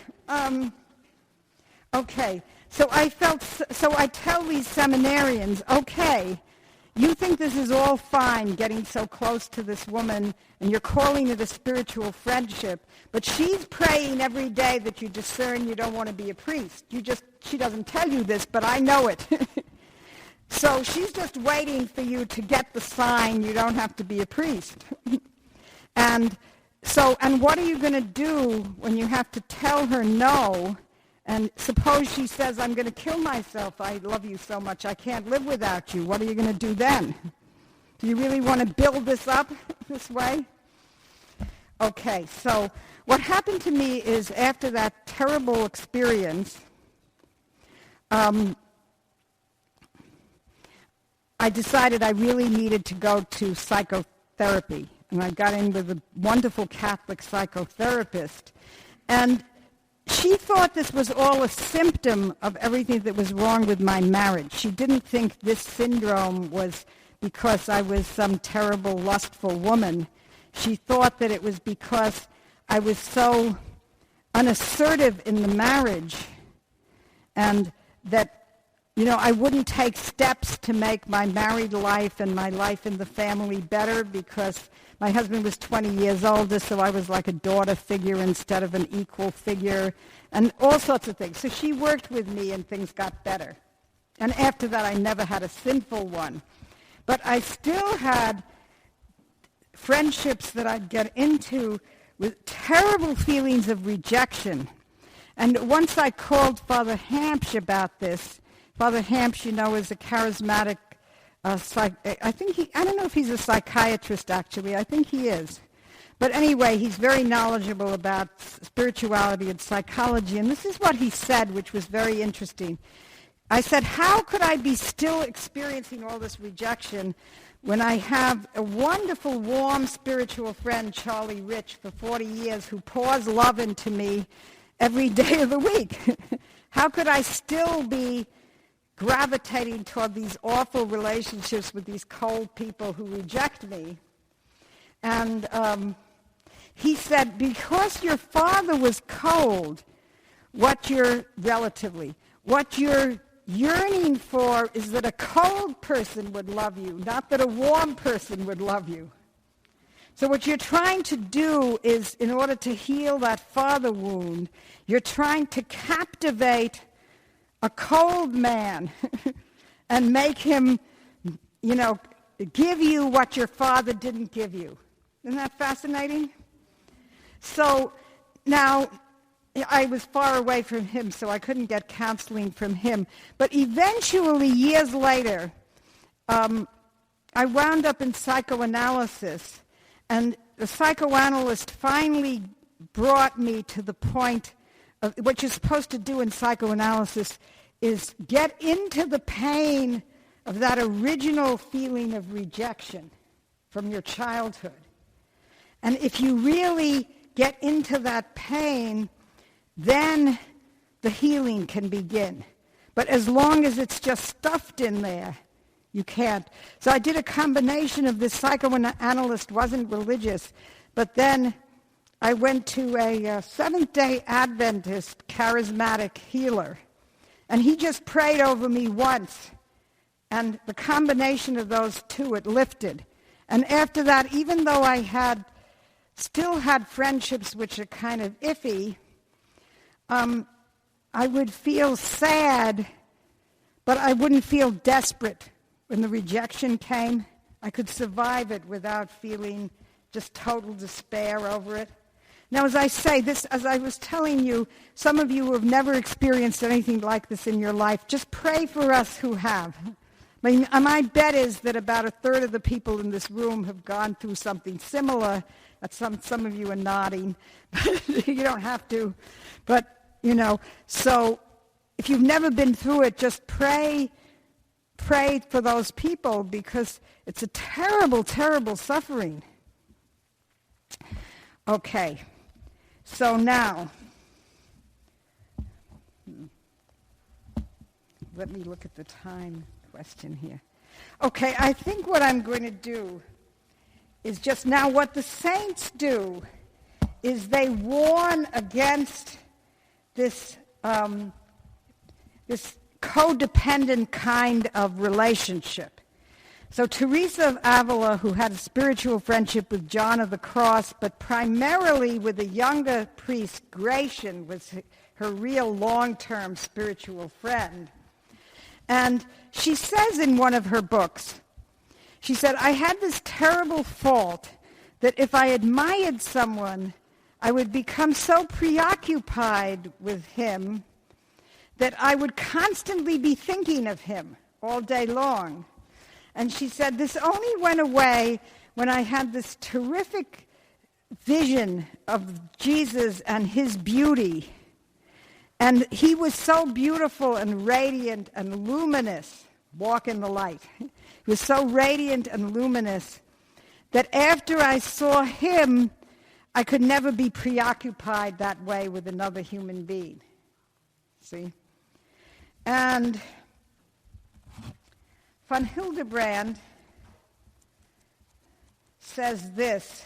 okay. So I tell these seminarians, okay, you think this is all fine, getting so close to this woman, and you're calling it a spiritual friendship, but she's praying every day that you discern you don't want to be a priest. She doesn't tell you this, but I know it. So she's just waiting for you to get the sign you don't have to be a priest. And what are you going to do when you have to tell her no? And suppose she says, I'm going to kill myself. I love you so much. I can't live without you. What are you going to do then? Do you really want to build this up this way? Okay, so what happened to me is after that terrible experience, I decided I really needed to go to psychotherapy. And I got in with a wonderful Catholic psychotherapist. And she thought this was all a symptom of everything that was wrong with my marriage. She didn't think this syndrome was because I was some terrible, lustful woman. She thought that it was because I was so unassertive in the marriage and that, I wouldn't take steps to make my married life and my life in the family better because my husband was 20 years older, so I was like a daughter figure instead of an equal figure, and all sorts of things. So she worked with me and things got better. And after that, I never had a sinful one. But I still had friendships that I'd get into with terrible feelings of rejection. And once I called Father Hampsh about this. Father Hampsh, is a charismatic I don't know if he's a psychiatrist, actually. I think he is. But anyway, he's very knowledgeable about spirituality and psychology. And this is what he said, which was very interesting. I said, how could I be still experiencing all this rejection when I have a wonderful, warm, spiritual friend, Charlie Rich, for 40 years, who pours love into me every day of the week? How could I still be gravitating toward these awful relationships with these cold people who reject me? And he said, because your father was cold, what you're yearning for is that a cold person would love you, not that a warm person would love you. So what you're trying to do is, in order to heal that father wound, you're trying to captivate a cold man and make him, give you what your father didn't give you. Isn't that fascinating? So now I was far away from him, so I couldn't get counseling from him. But eventually, years later, I wound up in psychoanalysis, and the psychoanalyst finally brought me to the point of what you're supposed to do in psychoanalysis is get into the pain of that original feeling of rejection from your childhood. And if you really get into that pain, then the healing can begin. But as long as it's just stuffed in there, you can't. So I did a combination of this. Psychoanalyst wasn't religious, but then I went to a Seventh-day Adventist charismatic healer, and he just prayed over me once, and the combination of those two, it lifted. And after that, even though I still had friendships which are kind of iffy, I would feel sad, but I wouldn't feel desperate when the rejection came. I could survive it without feeling just total despair over it. Now, as I say this, as I was telling you, some of you who have never experienced anything like this in your life, just pray for us who have. I mean, my bet is that about a third of the people in this room have gone through something similar. Some of you are nodding. You don't have to. But, so if you've never been through it, just pray for those people, because it's a terrible, terrible suffering. Okay. So now, let me look at the time question here. Okay, I think what I'm going to do is just now what the saints do is they warn against this this codependent kind of relationship. So Teresa of Avila, who had a spiritual friendship with John of the Cross, but primarily with a younger priest, Gratian, was her real long-term spiritual friend. And she says in one of her books, she said, I had this terrible fault that if I admired someone, I would become so preoccupied with him that I would constantly be thinking of him all day long. And she said, this only went away when I had this terrific vision of Jesus and his beauty. And he was so beautiful and radiant and luminous, walk in the light. He was so radiant and luminous that after I saw him, I could never be preoccupied that way with another human being. See? And von Hildebrand says this.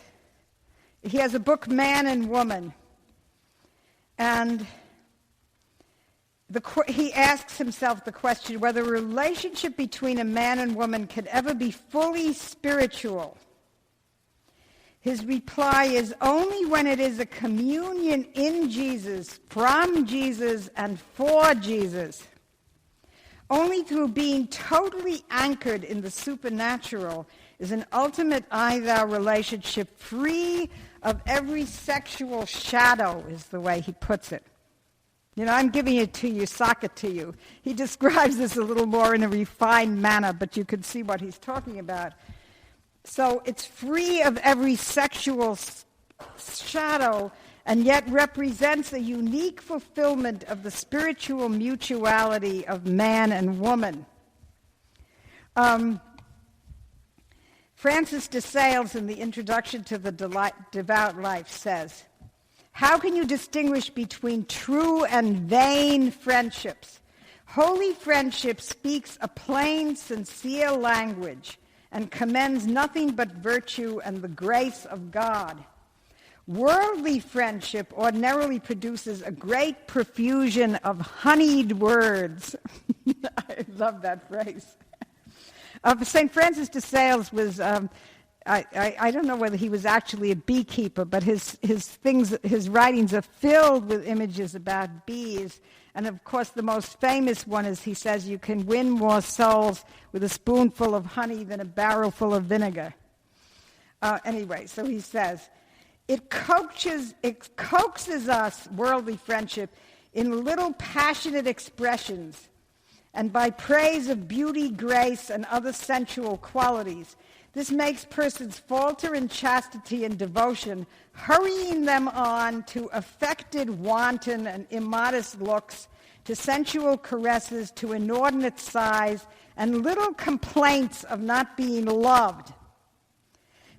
He has a book, Man and Woman. And he asks himself the question whether a relationship between a man and woman could ever be fully spiritual. His reply is only when it is a communion in Jesus, from Jesus, and for Jesus. Only through being totally anchored in the supernatural is an ultimate I-thou relationship free of every sexual shadow, is the way he puts it. I'm giving it to you, sock it to you. He describes this a little more in a refined manner, but you can see what he's talking about. So it's free of every sexual shadow, and yet represents a unique fulfillment of the spiritual mutuality of man and woman. Francis de Sales, in the introduction to the Devout Life, says, how can you distinguish between true and vain friendships? Holy friendship speaks a plain, sincere language and commends nothing but virtue and the grace of God. Worldly friendship ordinarily produces a great profusion of honeyed words. I love that phrase. St. Francis de Sales was, I don't know whether he was actually a beekeeper, but his writings are filled with images about bees. And of course, the most famous one is, he says, you can win more souls with a spoonful of honey than a barrel full of vinegar. Anyway, so he says, it coaxes us, worldly friendship, in little passionate expressions, and by praise of beauty, grace, and other sensual qualities. This makes persons falter in chastity and devotion, hurrying them on to affected, wanton, and immodest looks, to sensual caresses, to inordinate sighs, and little complaints of not being loved,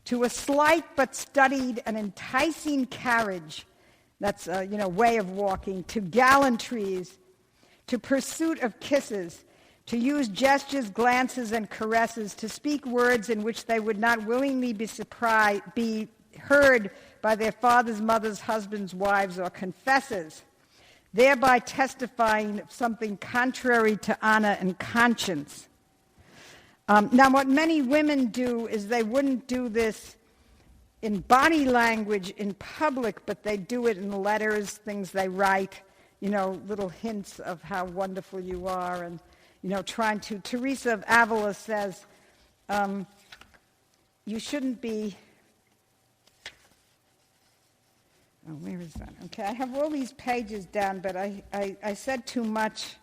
to a slight but studied and enticing carriage, that's way of walking, to gallantries, to pursuit of kisses, to use gestures, glances, and caresses, to speak words in which they would not willingly be heard by their fathers, mothers, husbands, wives, or confessors, thereby testifying of something contrary to honor and conscience. Now, what many women do is they wouldn't do this in body language in public, but they do it in letters, things they write, little hints of how wonderful you are, and, trying to. Teresa of Avila says, you shouldn't be, where is that? Okay, I have all these pages down, but I said too much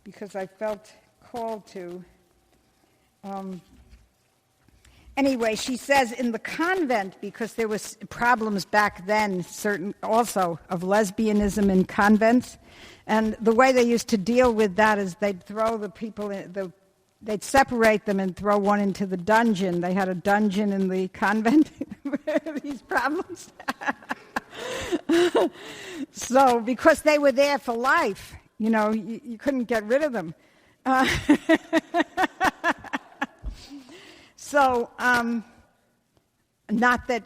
because I felt called to. Anyway, she says in the convent, because there was problems back then, certain also of lesbianism in convents, and the way they used to deal with that is they'd throw the people they'd separate them and throw one into the dungeon. They had a dungeon in the convent. These problems. So, because they were there for life, you couldn't get rid of them. So, not that,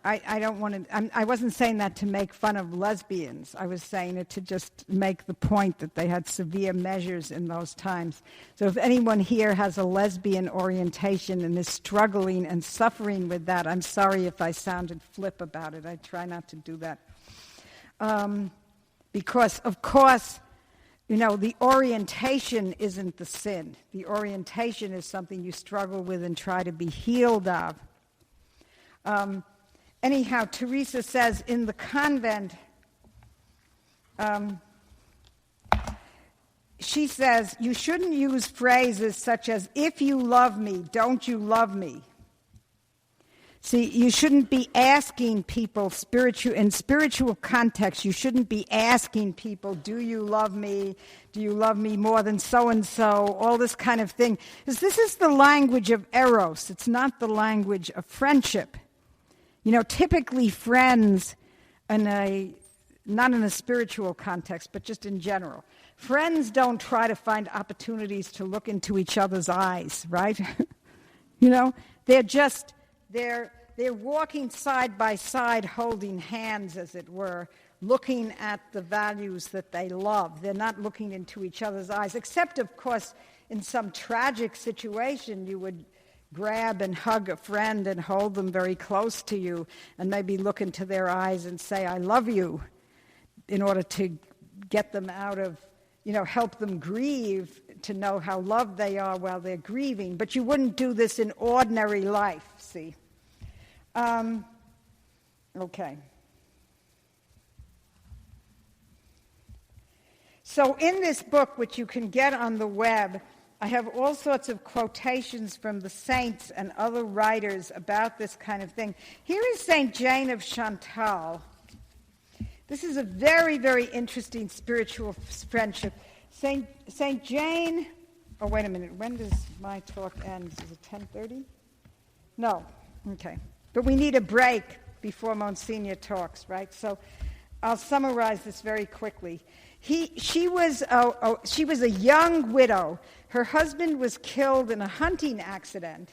I don't want to, I wasn't saying that to make fun of lesbians. I was saying it to just make the point that they had severe measures in those times. So if anyone here has a lesbian orientation and is struggling and suffering with that, I'm sorry if I sounded flip about it. I try not to do that. Because, of course, the orientation isn't the sin. The orientation is something you struggle with and try to be healed of. Anyhow, Teresa says in the convent, she says, you shouldn't use phrases such as, if you love me, don't you love me? See, you shouldn't be asking people in spiritual context, you shouldn't be asking people, do you love me? Do you love me more than so-and-so? All this kind of thing. Because this is the language of eros. It's not the language of friendship. Typically friends, not in a spiritual context, but just in general. Friends don't try to find opportunities to look into each other's eyes, right? They're walking side by side, holding hands, as it were, looking at the values that they love. They're not looking into each other's eyes, except, of course, in some tragic situation, you would grab and hug a friend and hold them very close to you and maybe look into their eyes and say, I love you, in order to get them out of, help them grieve, to know how loved they are while they're grieving. But you wouldn't do this in ordinary life, see. Okay. So in this book, which you can get on the web, I have all sorts of quotations from the saints and other writers about this kind of thing. Here is St. Jane of Chantal. This is a very, very interesting spiritual friendship. St. Jane, oh, wait a minute. When does my talk end? Is it 10:30? No. Okay. But we need a break before Monsignor talks, right? So I'll summarize this very quickly. She was a young widow. Her husband was killed in a hunting accident,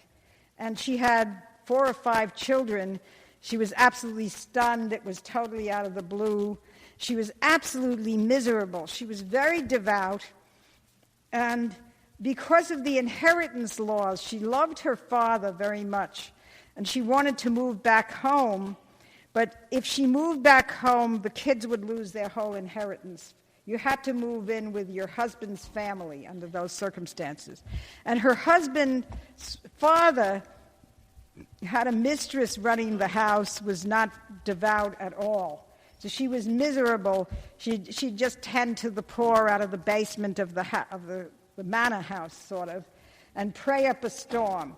and she had 4 or 5 children. She was absolutely stunned. It was totally out of the blue. She was absolutely miserable. She was very devout, and because of the inheritance laws, she loved her father very much, and she wanted to move back home, but if she moved back home, the kids would lose their whole inheritance. You had to move in with your husband's family under those circumstances. And her husband's father had a mistress running the house, was not devout at all. So she was miserable. She'd just tend to the poor out of the basement of the manor house, sort of, and pray up a storm.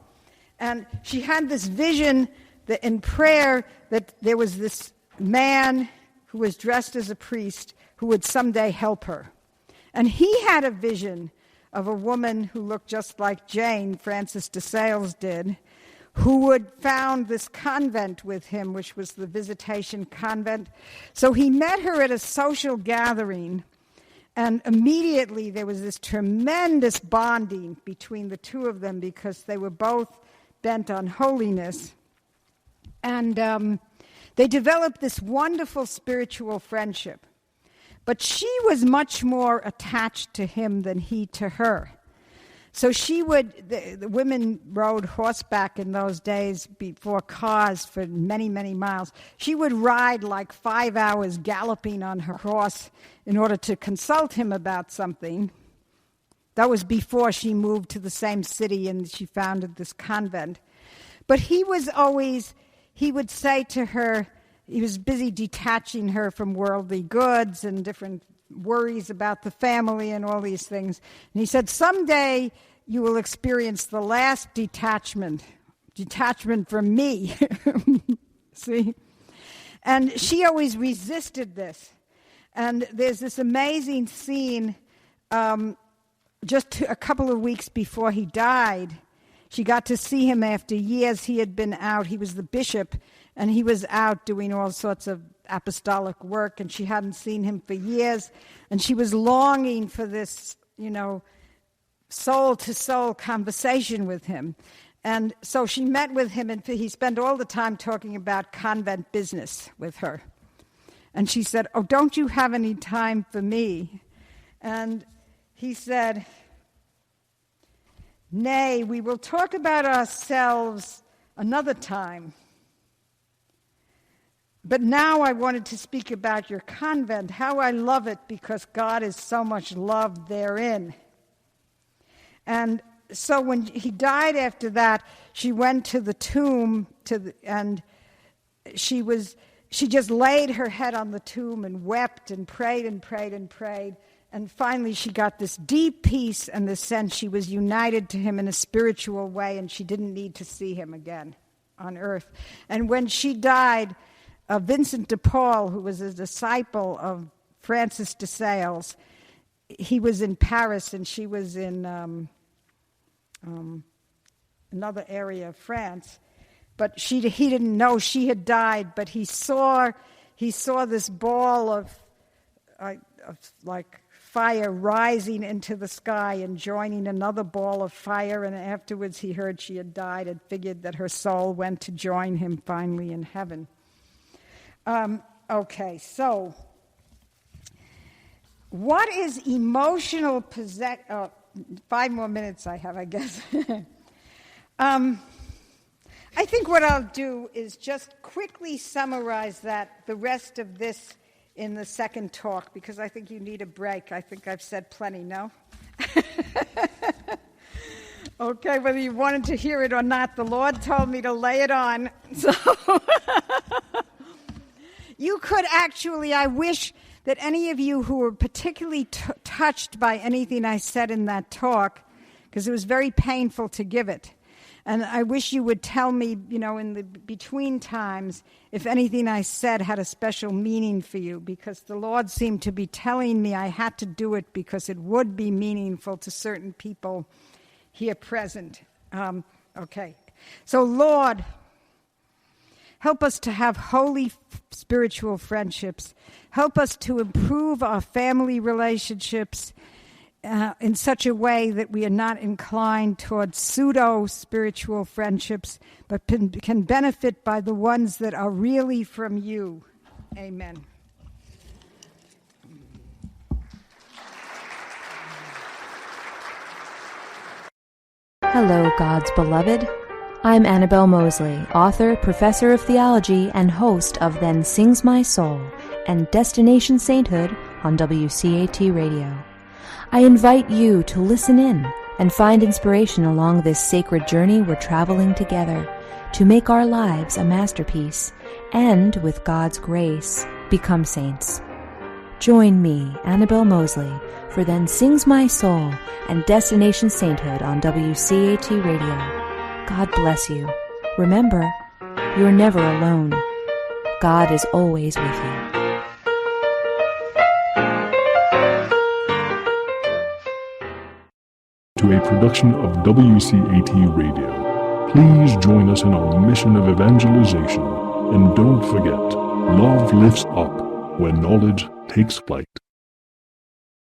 And she had this vision that in prayer that there was this man who was dressed as a priest who would someday help her. And he had a vision of a woman who looked just like Jane, Frances de Sales did, who would found this convent with him, which was the Visitation Convent. So he met her at a social gathering, and immediately there was this tremendous bonding between the two of them because they were both bent on holiness. And they developed this wonderful spiritual friendship. But she was much more attached to him than he to her. So the women rode horseback in those days before cars for many, many miles. She would ride like 5 hours galloping on her horse in order to consult him about something. That was before she moved to the same city and she founded this convent. But he would say to her, he was busy detaching her from worldly goods and different worries about the family and all these things. And he said, someday you will experience the last detachment from me. See? And she always resisted this. And there's this amazing scene just a couple of weeks before he died. She got to see him after years. He had been out. He was the bishop, and he was out doing all sorts of apostolic work, and she hadn't seen him for years. And she was longing for this, soul-to-soul conversation with him. And so she met with him, and he spent all the time talking about convent business with her. And she said, "Oh, don't you have any time for me?" And he said, "Nay, we will talk about ourselves another time. But now I wanted to speak about your convent, how I love it because God is so much loved therein." And so when he died after that, she went to the tomb, and she just laid her head on the tomb and wept and prayed and prayed and prayed. And finally she got this deep peace and the sense she was united to him in a spiritual way, and she didn't need to see him again on earth. And when she died, Vincent de Paul, who was a disciple of Francis de Sales, he was in Paris and she was in another area of France. But he didn't know she had died, but he saw this ball of like fire rising into the sky and joining another ball of fire, and afterwards he heard she had died and figured that her soul went to join him finally in heaven. Okay, so what is emotional possession? Oh, 5 more minutes I have, I guess. I think what I'll do is just quickly summarize the rest of this in the second talk, because I think you need a break. I think I've said plenty, no? Okay, whether you wanted to hear it or not, the Lord told me to lay it on. So you could actually, I wish that any of you who were particularly touched by anything I said in that talk, because it was very painful to give it, and I wish you would tell me, in the between times, if anything I said had a special meaning for you, because the Lord seemed to be telling me I had to do it because it would be meaningful to certain people here present. Okay. So, Lord, help us to have holy spiritual friendships. Help us to improve our family relationships in such a way that we are not inclined towards pseudo-spiritual friendships, but can benefit by the ones that are really from you. Amen.
Hello, God's beloved. I'm Annabelle Mosley, author, professor of theology, and host of Then Sings My Soul and Destination Sainthood on WCAT Radio. I invite you to listen in and find inspiration along this sacred journey we're traveling together to make our lives a masterpiece and, with God's grace, become saints. Join me, Annabelle Mosley, for Then Sings My Soul and Destination Sainthood on WCAT Radio. God bless you. Remember, you're never alone. God is always with you.
To a production of WCAT Radio. Please join us in our mission of evangelization. And don't forget, love lifts up when knowledge takes flight.